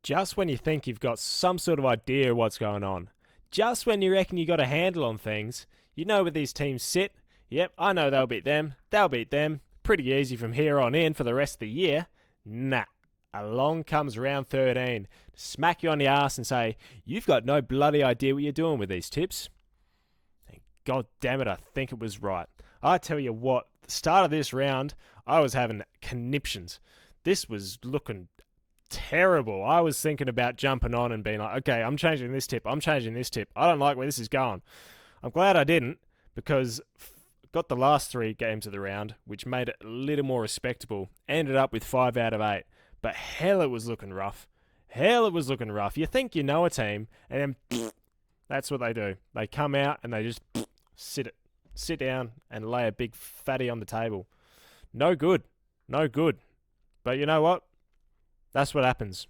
Just when you think you've got some sort of idea of what's going on, just when you reckon you got a handle on things, you know where these teams sit. Yep, I know they'll beat them. Pretty easy from here on in for the rest of the year. Nah. Along comes round 13 to smack you on the ass and say, you've got no bloody idea what you're doing with these tips. And God damn it, I think it was right. I tell you what, the start of this round, I was having conniptions. This was looking terrible. I was thinking about jumping on and being like, okay, I'm changing this tip. I don't like where this is going. I'm glad I didn't, because got the last 3 games of the round, which made it a little more respectable. Ended up with 5 out of 8. But hell, it was looking rough. You think you know a team, and then that's what they do. They come out and they just sit down and lay a big fatty on the table. No good. But you know what? That's what happens.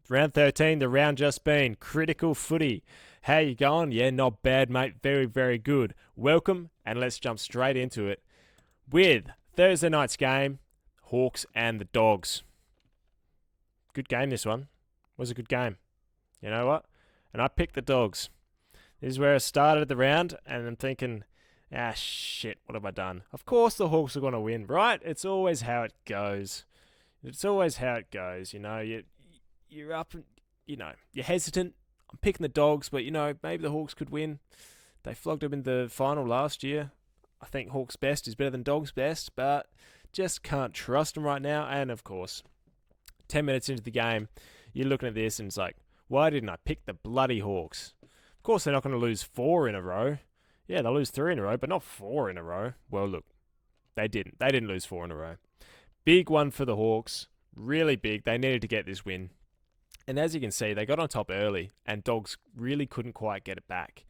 Round 13, the round just been. Critical Footy. How you going? Yeah, not bad, mate. Very, very good. Welcome, and let's jump straight into it with Thursday night's game, Hawks and the Dogs. Good game, this one. Was a good game. You know what? And I picked the Dogs. This is where I started the round, and I'm thinking, shit, what have I done? Of course the Hawks are going to win, right? It's always how it goes. You know, you're up and, you know, you're hesitant. I'm picking the Dogs, but, you know, maybe the Hawks could win. They flogged them in the final last year. I think Hawks' best is better than Dogs' best, but just can't trust them right now. And, of course, 10 minutes into the game, you're looking at this and it's like, why didn't I pick the bloody Hawks? Of course, they're not going to lose 4 in a row. Yeah, they'll lose 3 in a row, but not 4 in a row. Well, look, they didn't. They didn't lose 4 in a row. Big one for the Hawks. Really big. They needed to get this win. And as you can see, they got on top early, and Dogs really couldn't quite get it back.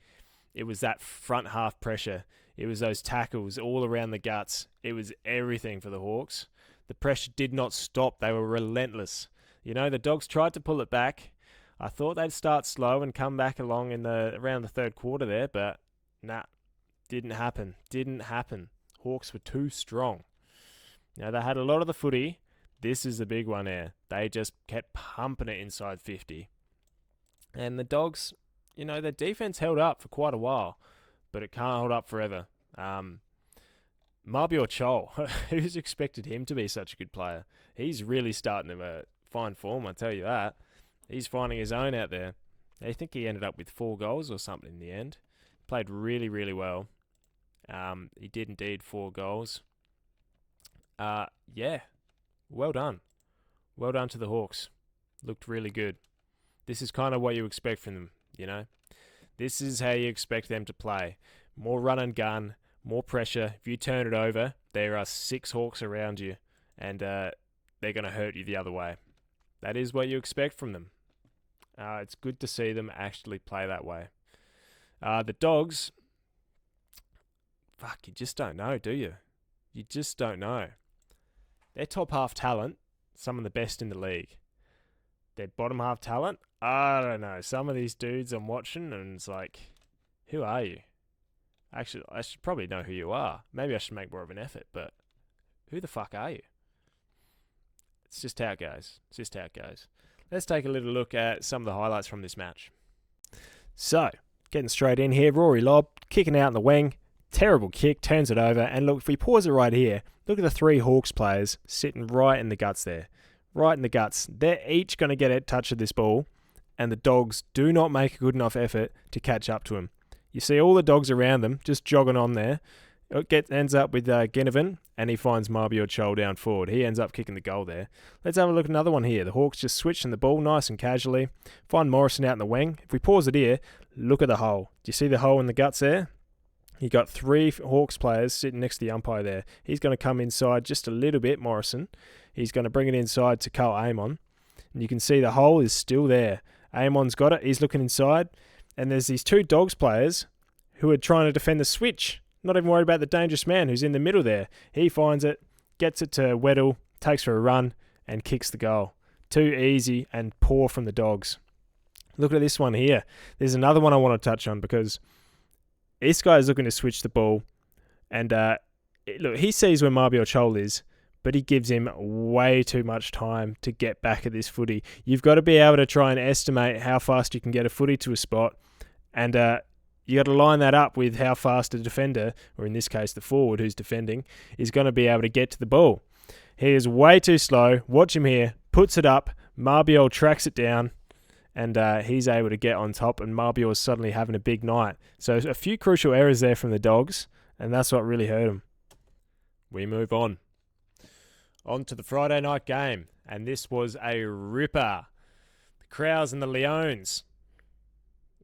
It was that front half pressure. It was those tackles all around the guts. It was everything for the Hawks. The pressure did not stop. They were relentless. You know, the Dogs tried to pull it back. I thought they'd start slow and come back along around the third quarter there, but nah, didn't happen. Hawks were too strong. You know, they had a lot of the footy. This is the big one here. They just kept pumping it inside 50. And the Dogs, you know, their defense held up for quite a while, but it can't hold up forever. Mabior Chol, who's expected him to be such a good player? He's really starting to find form, I tell you that. He's finding his own out there. I think he ended up with 4 goals or something in the end. Played really, really well. He did indeed 4 goals. Yeah. Well done. Well done to the Hawks. Looked really good. This is kind of what you expect from them, you know. This is how you expect them to play. More run and gun, more pressure. If you turn it over, there are 6 Hawks around you, and they're going to hurt you the other way. That is what you expect from them. It's good to see them actually play that way. The Dogs, you just don't know, do you? You just don't know. Their top half talent, some of the best in the league. Their bottom half talent, I don't know. Some of these dudes I'm watching and it's like, who are you? Actually, I should probably know who you are. Maybe I should make more of an effort, but who the fuck are you? It's just how it goes. Let's take a little look at some of the highlights from this match. So, getting straight in here, Rory Lobb, kicking out in the wing. Terrible kick, turns it over, and look, if we pause it right here, look at the 3 Hawks players sitting right in the guts there. Right in the guts. They're each going to get a touch of this ball, and the Dogs do not make a good enough effort to catch up to him. You see all the Dogs around them just jogging on there. It ends up with Ginnivan, and he finds Mabior Chol down forward. He ends up kicking the goal there. Let's have a look at another one here. The Hawks just switching the ball nice and casually. Find Morrison out in the wing. If we pause it here, look at the hole. Do you see the hole in the guts there? You got 3 Hawks players sitting next to the umpire there. He's going to come inside just a little bit, Morrison. He's going to bring it inside to Carl Amon. And you can see the hole is still there. Amon's got it. He's looking inside. And there's these 2 Dogs players who are trying to defend the switch. Not even worried about the dangerous man who's in the middle there. He finds it, gets it to Weddle, takes for a run, and kicks the goal. Too easy and poor from the Dogs. Look at this one here. There's another one I want to touch on because this guy is looking to switch the ball. And look, he sees where Mabior Chol is, but he gives him way too much time to get back at this footy. You've got to be able to try and estimate how fast you can get a footy to a spot, and you got to line that up with how fast a defender, or in this case the forward who's defending, is going to be able to get to the ball. He is way too slow. Watch him here. Puts it up. Marbiol tracks it down, and he's able to get on top, and Marbiol is suddenly having a big night. So a few crucial errors there from the Dogs, and that's what really hurt him. We move on. On to the Friday night game, and this was a ripper. The Crows and the Leones.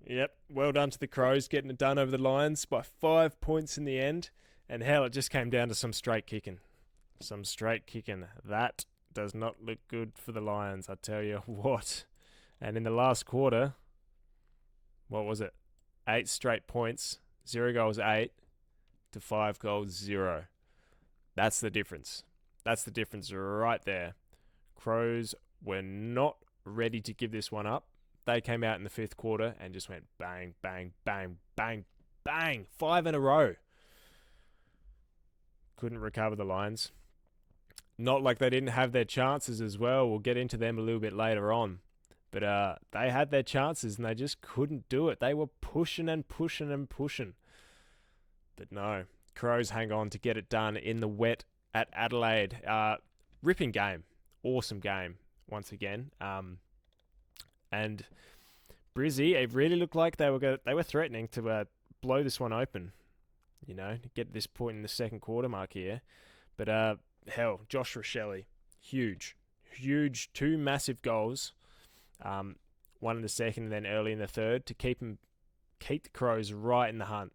Yep, well done to the Crows, getting it done over the Lions by 5 points in the end. And hell, it just came down to some straight kicking. That does not look good for the Lions, I tell you what. And in the last quarter, what was it? 8 straight points, 0 goals 8 to 5 goals 0. That's the difference. That's the difference right there. Crows were not ready to give this one up. They came out in the 5th quarter and just went bang, bang, bang, bang, bang. 5 in a row. Couldn't recover the Lions. Not like they didn't have their chances as well. We'll get into them a little bit later on. But they had their chances and they just couldn't do it. They were pushing and pushing and pushing. But no, Crows hang on to get it done in the wet at Adelaide. Ripping game. Awesome game once again. And Brizzy, it really looked like they were threatening to blow this one open, you know, to get this point in the 2nd quarter mark here. But hell, Josh Rochelle, huge, 2 massive goals, one in the 2nd and then early in the 3rd to keep the Crows right in the hunt.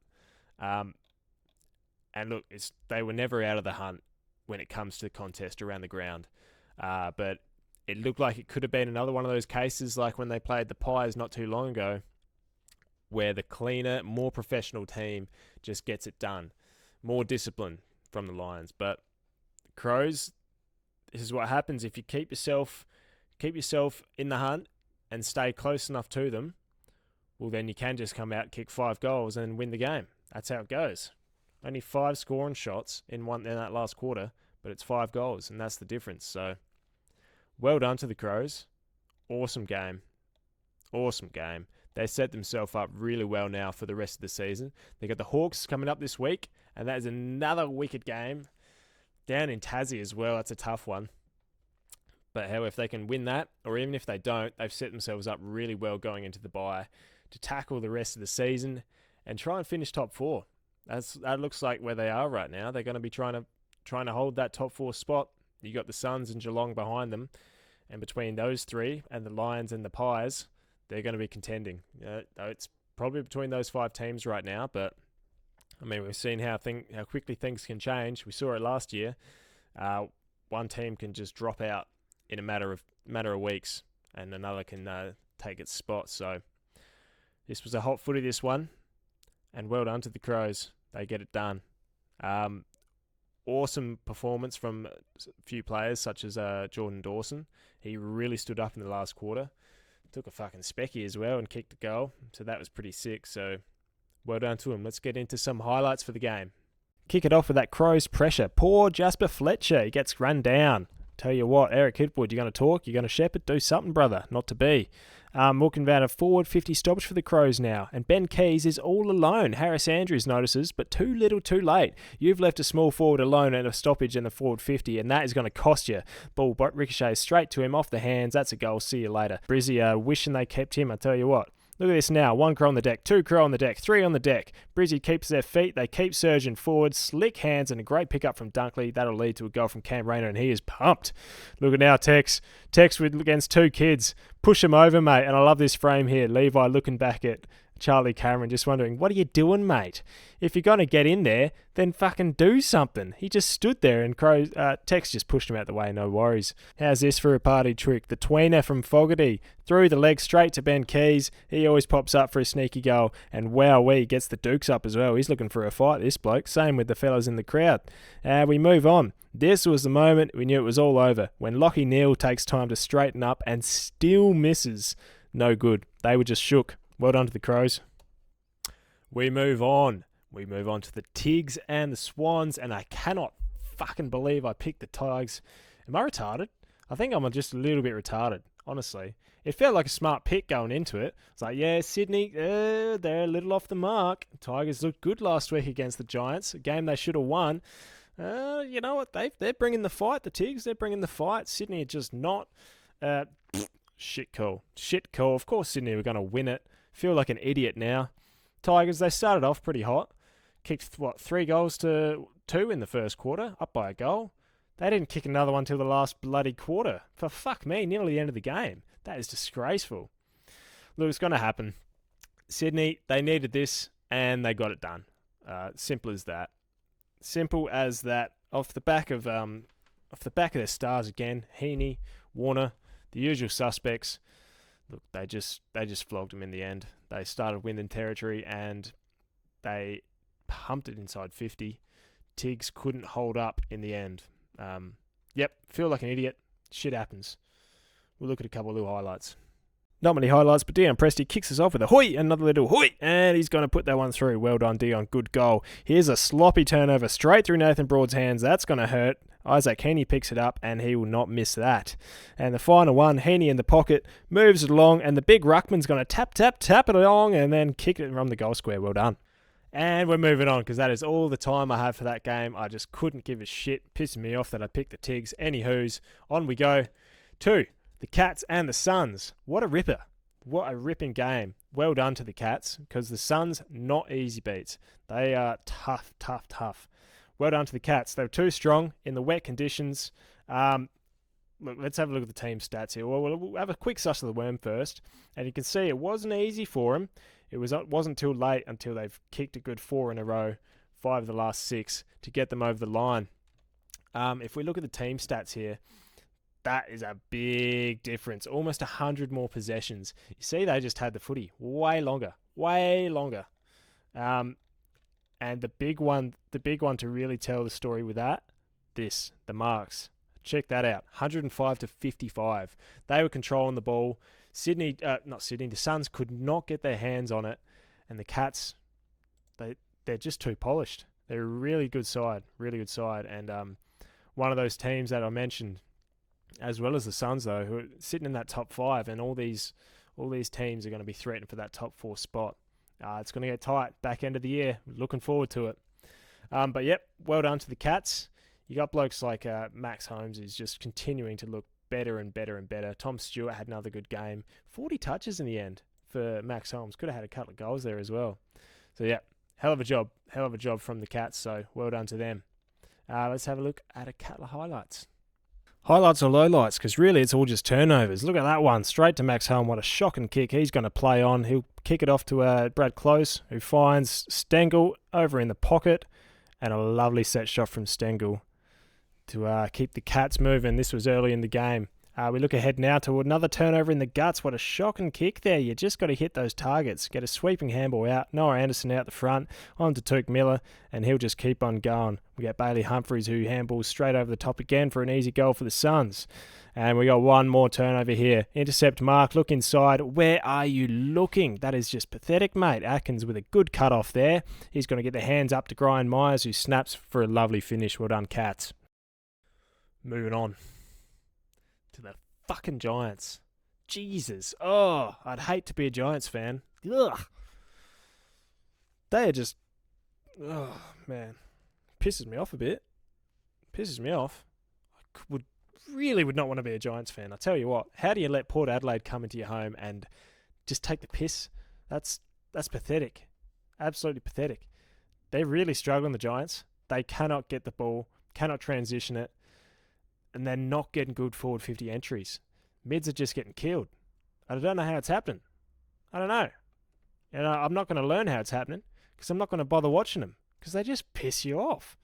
And look, they were never out of the hunt when it comes to the contest around the ground, but it looked like it could have been another one of those cases like when they played the Pies not too long ago, where the cleaner, more professional team just gets it done. More discipline from the Lions. But Crows, this is what happens if you keep yourself in the hunt and stay close enough to them. Well, then you can just come out, kick 5 goals and win the game. That's how it goes. Only 5 scoring shots in that last quarter, but it's 5 goals, and that's the difference. So well done to the Crows. Awesome game. They set themselves up really well now for the rest of the season. They got the Hawks coming up this week, and that is another wicked game. Down in Tassie as well, that's a tough one. But hell, if they can win that, or even if they don't, they've set themselves up really well going into the bye to tackle the rest of the season and try and finish top 4. That looks like where they are right now. They're going to be trying to hold that top 4 spot. You got the Suns and Geelong behind them, and between those 3 and the Lions and the Pies, they're going to be contending. It's probably between those 5 teams right now, but I mean, we've seen how quickly things can change. We saw it last year. One team can just drop out in a matter of weeks, and another can take its spot. So this was a hot footy, this one, and well done to the Crows. They get it done. Awesome performance from a few players, such as Jordan Dawson. He really stood up in the last quarter. Took a fucking specky as well and kicked a goal. So that was pretty sick. So well done to him. Let's get into some highlights for the game. Kick it off with that Crows pressure. Poor Jasper Fletcher. He gets run down. Tell you what, Eric Hipwood, you're going to talk, you're going to shepherd, do something, brother. Not to be. Looking about a forward 50 stoppage for the Crows now. And Ben Keys is all alone. Harris Andrews notices, but too little too late. You've left a small forward alone at a stoppage in the forward 50, and that is going to cost you. Ball ricochets straight to him off the hands. That's a goal. See you later. Brizzy wishing they kept him, I tell you what. Look at this now. 1 Crow on the deck, 2 Crow on the deck, 3 on the deck. Brizzy keeps their feet. They keep surging forward. Slick hands and a great pickup from Dunkley. That'll lead to a goal from Cam Rayner, and he is pumped. Look at now, Tex. Tex against 2 kids. Push him over, mate. And I love this frame here. Levi looking back at Charlie Cameron, just wondering, what are you doing, mate? If you're going to get in there, then fucking do something. He just stood there and Tex just pushed him out the way, no worries. How's this for a party trick? The tweener from Fogarty threw the leg straight to Ben Keys. He always pops up for a sneaky goal, and wowee, gets the Dukes up as well. He's looking for a fight, this bloke. Same with the fellas in the crowd. We move on. This was the moment we knew it was all over, when Lockie Neal takes time to straighten up and still misses. No good. They were just shook. Well done to the Crows. We move on. We move on to the Tigs and the Swans, and I cannot fucking believe I picked the Tigers. Am I retarded? I think I'm just a little bit retarded, honestly. It felt like a smart pick going into it. It's like, yeah, Sydney, they're a little off the mark. Tigers looked good last week against the Giants, a game they should have won. You know what? They're bringing the fight, the Tigs. They're bringing the fight. Sydney are just not. Shit call. Shit call. Of course Sydney were going to win it. Feel like an idiot now. Tigers, they started off pretty hot. Kicked, 3 goals to 2 in the first quarter, up by a goal. They didn't kick another one till the last bloody quarter. For fuck me, nearly the end of the game. That is disgraceful. Look, it's going to happen. Sydney, they needed this, and they got it done. Simple as that. Simple as that. Off the back of their stars again, Heaney, Warner, the usual suspects. Look, they just flogged them in the end. They started winning territory, and they pumped it inside 50. Tiggs couldn't hold up in the end. Feel like an idiot. Shit happens. We'll look at a couple of little highlights. Not many highlights, but Dion Presti kicks us off with a hoi, another little hoi, and he's going to put that one through. Well done, Dion. Good goal. Here's a sloppy turnover straight through Nathan Broad's hands. That's going to hurt. Isaac Heaney picks it up, and he will not miss that. And the final one, Heaney in the pocket, moves it along, and the big ruckman's going to tap it along, and then kick it from the goal square. Well done. And we're moving on, because that is all the time I have for that game. I just couldn't give a shit. Pissing me off that I picked the Tigs. Anywho's, on we go to the Cats and the Suns. What a ripper. What a ripping game. Well done to the Cats, because the Suns, not easy beats. They are tough. Well done to the Cats. They were too strong in the wet conditions. Look, let's have a look at the team stats here. Well, we'll have a quick suss of the worm first. And you can see it wasn't easy for them. It wasn't too late until they've kicked a good 4 in a row, 5 of the last 6, to get them over the line. If we look at the team stats here, that is a big difference. Almost 100 more possessions. You see, they just had the footy way longer. And the big one to really tell the story with that, the marks. Check that out. 105 to 55. They were controlling the ball. The Suns could not get their hands on it. And the Cats, they're just too polished. They're a really good side. And one of those teams that I mentioned, as well as the Suns, though, who are sitting in that top 5, and all these teams are going to be threatening for that top 4 spot. It's going to get tight back end of the year. Looking forward to it. But yep, well done to the Cats. You got blokes like Max Holmes, who's just continuing to look better and better. Tom Stewart had another good game. 40 touches in the end for Max Holmes. Could have had a couple of goals there as well. So yeah, hell of a job from the Cats. So well done to them. Let's have a look at a couple of highlights. Highlights or lowlights, because really it's all just turnovers. Look at that one, straight to Max Holm. What a shocking kick. He's going to play on. He'll kick it off to Brad Close, who finds Stengel over in the pocket, and a lovely set shot from Stengel to keep the Cats moving. This was early in the game. We look ahead now to another turnover in the guts. What a shocking kick there. You just got to hit those targets. Get a sweeping handball out. Noah Anderson out the front. On to Tuke Miller, and he'll just keep on going. We got Bailey Humphries, who handballs straight over the top again for an easy goal for the Suns. And we got one more turnover here. Intercept mark. Look inside. Where are you looking? That is just pathetic, mate. Atkins with a good cut off there. He's going to get the hands up to Brian Myers, who snaps for a lovely finish. Well done, Cats. Moving on to the fucking Giants. Jesus. Oh, I'd hate to be a Giants fan. Ugh. They are just... Oh, man. Pisses me off a bit. Pisses me off. I would not want to be a Giants fan. I tell you what, how do you let Port Adelaide come into your home and just take the piss? That's pathetic. Absolutely pathetic. They're really struggling, the Giants. They cannot get the ball, cannot transition it, and they're not getting good forward 50 entries. Mids are just getting killed. I don't know how it's happening. I don't know. And I'm not going to learn how it's happening because I'm not going to bother watching them because they just piss you off.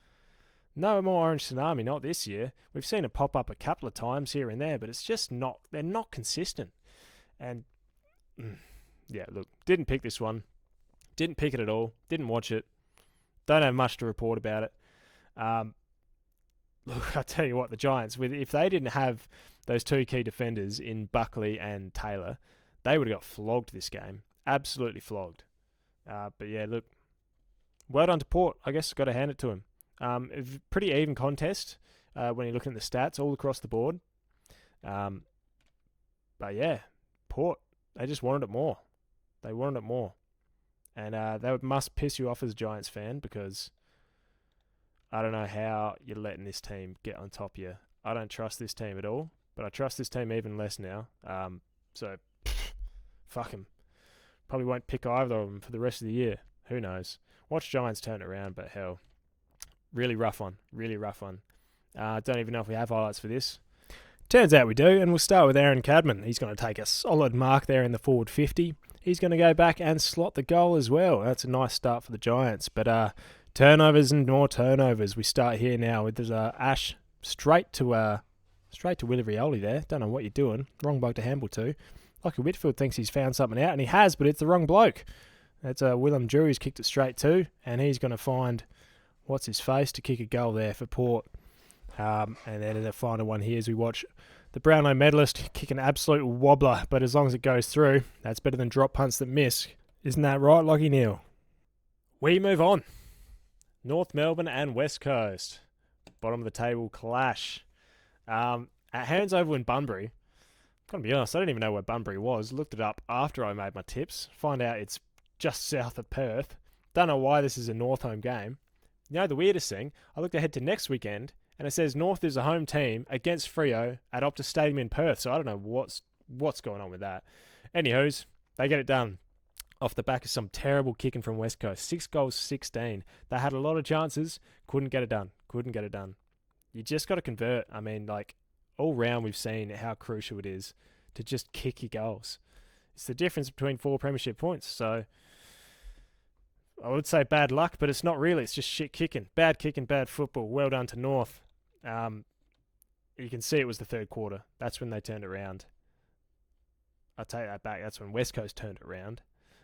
No more Orange Tsunami, not this year. We've seen it pop up a couple of times here and there, but it's just not, they're not consistent. And, yeah, look, didn't pick this one. Didn't pick it at all. Didn't watch it. Don't have much to report about it. Look, I tell you what, the Giants, if they didn't have those two key defenders in Buckley and Taylor, they would have got flogged this game. Absolutely flogged. But yeah, look, well done to Port. I guess I've got to hand it to him. Pretty even contest when you're looking at the stats all across the board. But yeah, Port, they just wanted it more. They wanted it more. And that must piss you off as a Giants fan, because I don't know how you're letting this team get on top of you. I don't trust this team at all, but I trust this team even less now. So, fuck them. Probably won't pick either of them for the rest of the year. Who knows? Watch Giants turn it around, but hell. Really rough one. Really rough one. Don't even know if we have highlights for this. Turns out we do, and we'll start with Aaron Cadman. He's going to take a solid mark there in the forward 50. He's going to go back and slot the goal as well. That's a nice start for the Giants. But turnovers and more turnovers. We start here now with Ash straight to Willie Rioli there. Don't know what you're doing. Wrong bloke to handle to. Lachie Whitfield thinks he's found something out, and he has, but it's the wrong bloke. That's Willem Drew who's kicked it straight to, and he's going to find what's his face to kick a goal there for Port. And then the final one here as we watch the Brownlow medalist kick an absolute wobbler, but as long as it goes through, that's better than drop punts that miss. Isn't that right, Lachie Neal? We move on. North Melbourne and West Coast. Bottom of the table clash. At Hands Oval in Bunbury, I'm going to be honest, I don't even know where Bunbury was. Looked it up after I made my tips. Find out it's just south of Perth. Don't know why this is a North home game. You know the weirdest thing? I looked ahead to next weekend, and it says North is a home team against Freo at Optus Stadium in Perth. So I don't know what's going on with that. Anywho's, they get it done off the back of some terrible kicking from West Coast. 6 goals, 16. They had a lot of chances, couldn't get it done. You just got to convert. I mean, like, all round we've seen how crucial it is to just kick your goals. It's the difference between 4 premiership points. So I would say bad luck, but it's not really. It's just shit kicking. Bad kicking, bad football. Well done to North. You can see it was the third quarter. That's when they turned around. I'll take that back. That's when West Coast turned it around.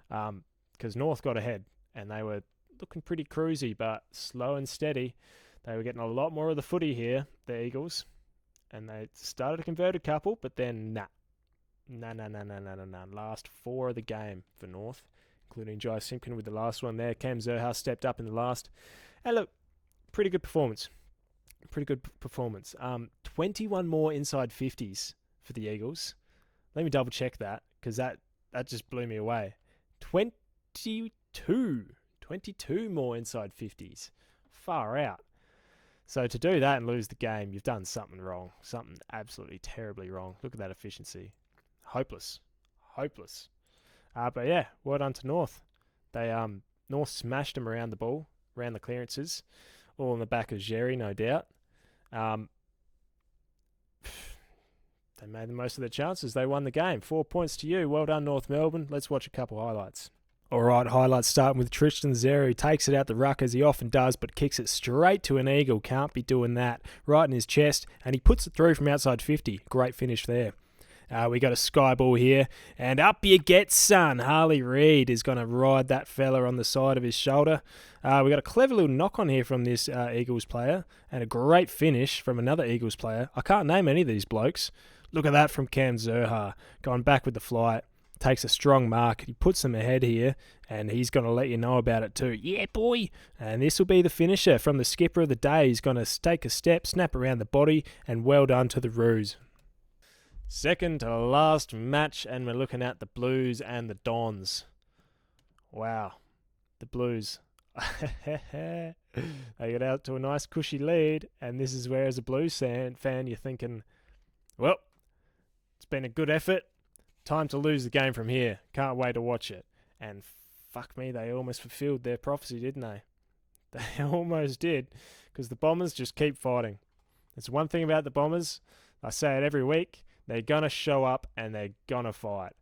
Because North got ahead, and they were looking pretty cruisy, but slow and steady. They were getting a lot more of the footy here, the Eagles. And they started to convert a couple, but then nah. Last 4 of the game for North, including Jai Simpkin with the last one there. Cam Zerha stepped up in the last. And look, pretty good performance. 21 more inside 50s for the Eagles. Let me double check that, because that just blew me away. 22 more inside 50s. Far out. So to do that and lose the game, you've done something wrong. Something absolutely terribly wrong. Look at that efficiency. Hopeless. But yeah, well done to North. They North smashed them around the ball, around the clearances, all on the back of Jerry, no doubt. They made the most of their chances. They won the game. 4 points to you. Well done, North Melbourne. Let's watch a couple highlights. All right, highlights starting with Tristan Xerri, who takes it out the ruck as he often does, but kicks it straight to an Eagle. Can't be doing that. Right in his chest, and he puts it through from outside 50. Great finish there. We got a sky ball here, and up you get, son. Harley Reid is going to ride that fella on the side of his shoulder. We got a clever little knock on here from this Eagles player, and a great finish from another Eagles player. I can't name any of these blokes. Look at that from Cam Zerha, going back with the flight. Takes a strong mark. He puts them ahead here, and he's going to let you know about it too. Yeah, boy. And this will be the finisher from the skipper of the day. He's going to take a step, snap around the body, and well done to the Roos. Second to last match, and we're looking at the Blues and the Dons. Wow. The Blues. They get out to a nice cushy lead, and this is where, as a Blues fan, you're thinking, well, it's been a good effort. Time to lose the game from here. Can't wait to watch it. And fuck me, they almost fulfilled their prophecy, didn't they? They almost did, because the Bombers just keep fighting. There's one thing about the Bombers, I say it every week, they're going to show up and they're going to fight.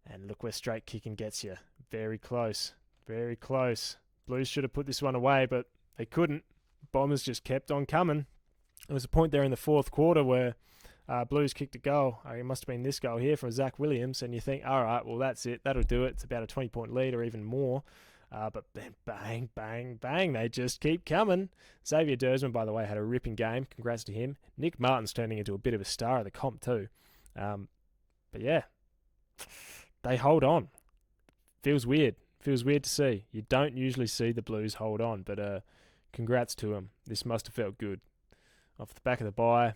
And look where straight kicking gets you. Very close. Very close. Blues should have put this one away, but they couldn't. Bombers just kept on coming. There was a point there in the fourth quarter where Blues kicked a goal. It must have been this goal here from Zach Williams, and you think, all right, well, that's it. That'll do it. It's about a 20-point lead or even more. But then bang, bang, bang, they just keep coming. Xavier Dersman, by the way, had a ripping game. Congrats to him. Nick Martin's turning into a bit of a star of the comp too. But yeah, they hold on. Feels weird. Feels weird to see. You don't usually see the Blues hold on, but Congrats to him. This must have felt good. Off the back of the bye.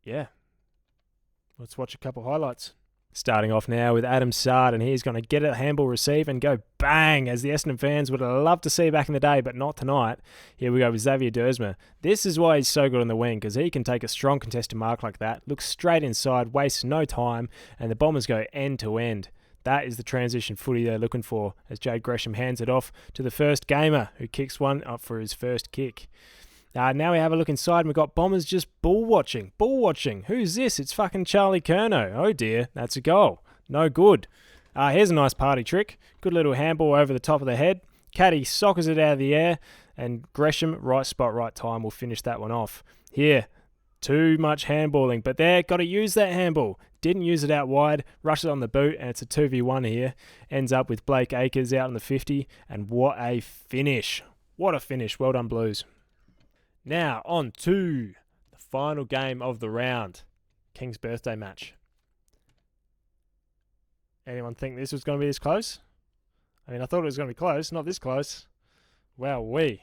Yeah. Let's watch a couple highlights. Starting off now with Adam Sard, and he's going to get a handball receive and go bang, as the Essendon fans would have loved to see back in the day, but not tonight. Here we go with Xavier Dersma. This is why he's so good on the wing, because he can take a strong contested mark like that, look straight inside, wastes no time, and the Bombers go end to end. That is the transition footy they're looking for, as Jade Gresham hands it off to the first gamer, who kicks one up for his first kick. Now we have a look inside and we've got Bombers just ball watching. Who's this? It's fucking Charlie Curnow. Oh dear, that's a goal. No good. Here's a nice party trick. Good little handball over the top of the head. Caddy sockers it out of the air, and Gresham, right spot, right time, will finish that one off. Here, too much handballing, but there, got to use that handball. Didn't use it out wide, rushes on the boot, and it's a 2v1 here. Ends up with Blake Acres out on the 50, and what a finish. What a finish. Well done, Blues. Now, on to the final game of the round. King's birthday match. Anyone think this was going to be this close? I mean, I thought it was going to be close, not this close. Wowee.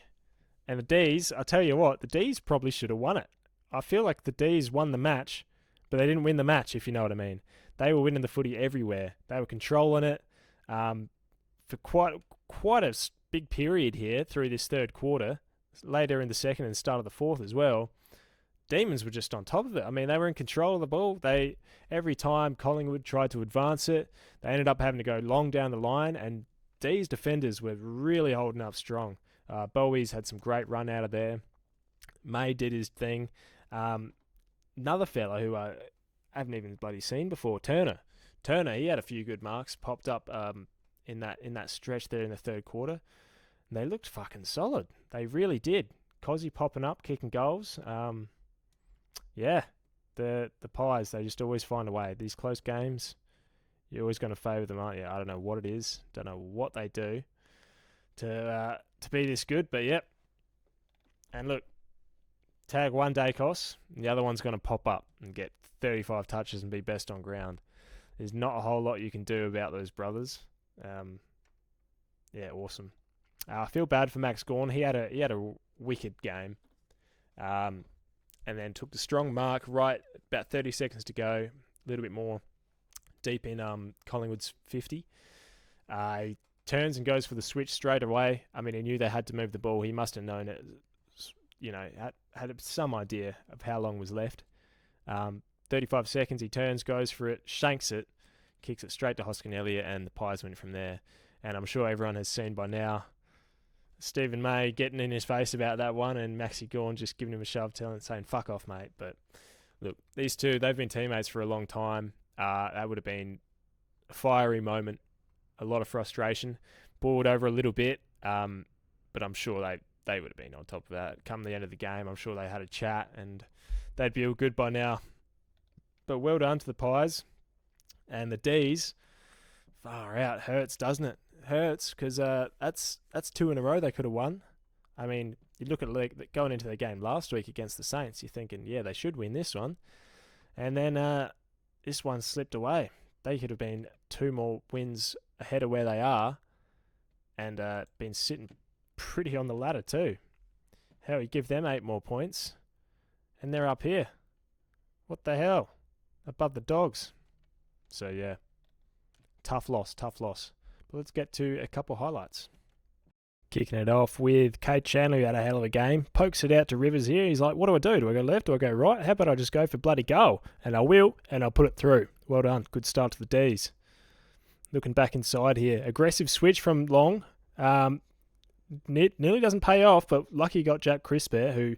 And the D's, I tell you what, the D's probably should have won it. I feel like the D's won the match, but they didn't win the match, if you know what I mean. They were winning the footy everywhere. They were controlling it for quite a big period here through this third quarter. Later in the second and start of the fourth as well. Demons were just on top of it. I mean, they were in control of the ball. Every time Collingwood tried to advance it, they ended up having to go long down the line, and D's defenders were really holding up strong. Bowie's had some great run out of there. May did his thing. Another fella who I haven't even bloody seen before, Turner. He had a few good marks, popped up in that stretch there in the third quarter. They looked fucking solid. They really did. Cozzy popping up, kicking goals. The Pies, they just always find a way. These close games, you're always going to favour them, aren't you? I don't know what it is. Don't know what they do to be this good, but yep. And look, tag one Dacos, and the other one's going to pop up and get 35 touches and be best on ground. There's not a whole lot you can do about those brothers. Awesome. I feel bad for Max Gawn. He had a wicked game, and then took the strong mark right about 30 seconds to go, a little bit more deep in Collingwood's 50. He turns and goes for the switch straight away. I mean, he knew they had to move the ball. He must have known it. Had some idea of how long was left. 35 seconds. He turns, goes for it, shanks it, kicks it straight to Hoskin Elliott, and the Pies went from there. And I'm sure everyone has seen by now Stephen May getting in his face about that one, and Maxi Gawn just giving him a shove, saying, fuck off, mate. But look, these two, they've been teammates for a long time. That would have been a fiery moment, a lot of frustration, boiled over a little bit, but I'm sure they would have been on top of that. Come the end of the game, I'm sure they had a chat, and they'd be all good by now. But well done to the Pies. And the D's, far out, hurts, doesn't it? Hurts, because that's two in a row they could have won. I mean, you look at going into the game last week against the Saints, you're thinking, yeah, they should win this one. And then this one slipped away. They could have been 2 more wins ahead of where they are, and been sitting pretty on the ladder too. Hell, you give them 8 more points, and they're up here. What the hell? Above the Dogs. So yeah, tough loss. But let's get to a couple highlights. Kicking it off with Kate Chandler, who had a hell of a game. Pokes it out to Rivers here. He's like, what do I do? Do I go left? Do I go right? How about I just go for bloody goal? And I will, and I'll put it through. Well done. Good start to the D's. Looking back inside here. Aggressive switch from Long. Nearly doesn't pay off, but lucky got Jack Crisp there, who,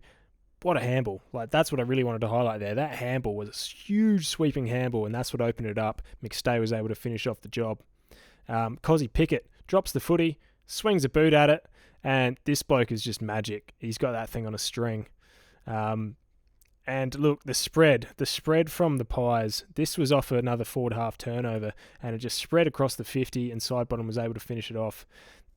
what a handball. Like, that's what I really wanted to highlight there. That handball was a huge sweeping handball, and that's what opened it up. McStay was able to finish off the job. Cozzy Pickett drops the footy, swings a boot at it, and this bloke is just magic. He's got that thing on a string. And look, the spread from the Pies, this was off another forward half turnover, and it just spread across the 50, and Sidebottom was able to finish it off.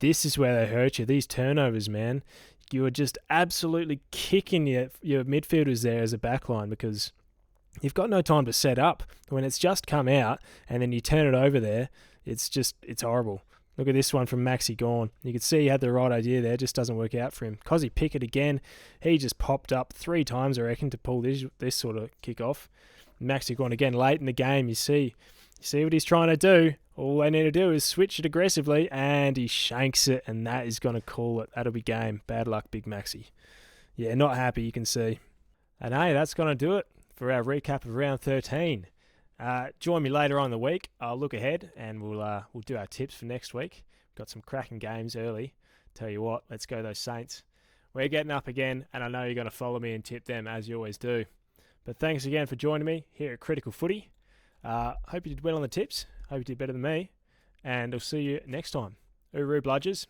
This is where they hurt you. These turnovers, man. You were just absolutely kicking your midfielders there as a backline, because you've got no time to set up. When it's just come out and then you turn it over there, it's horrible. Look at this one from Maxi Gawn. You can see he had the right idea there, just doesn't work out for him. Cozzy Pickett again, he just popped up 3 times, I reckon, to pull this sort of kick off. Maxi Gawn again late in the game, you see what he's trying to do. All they need to do is switch it aggressively, and he shanks it, and that is going to call it. That'll be game. Bad luck, Big Maxi. Yeah, not happy, you can see. And hey, that's going to do it for our recap of round 13. Join me later on in the week. I'll look ahead and we'll do our tips for next week. We've got some cracking games early. Tell you what, let's go those Saints. We're getting up again, and I know you're going to follow me and tip them as you always do. But thanks again for joining me here at Critical Footy. Hope you did well on the tips. Hope you did better than me. And I'll see you next time. Uru Bludgers.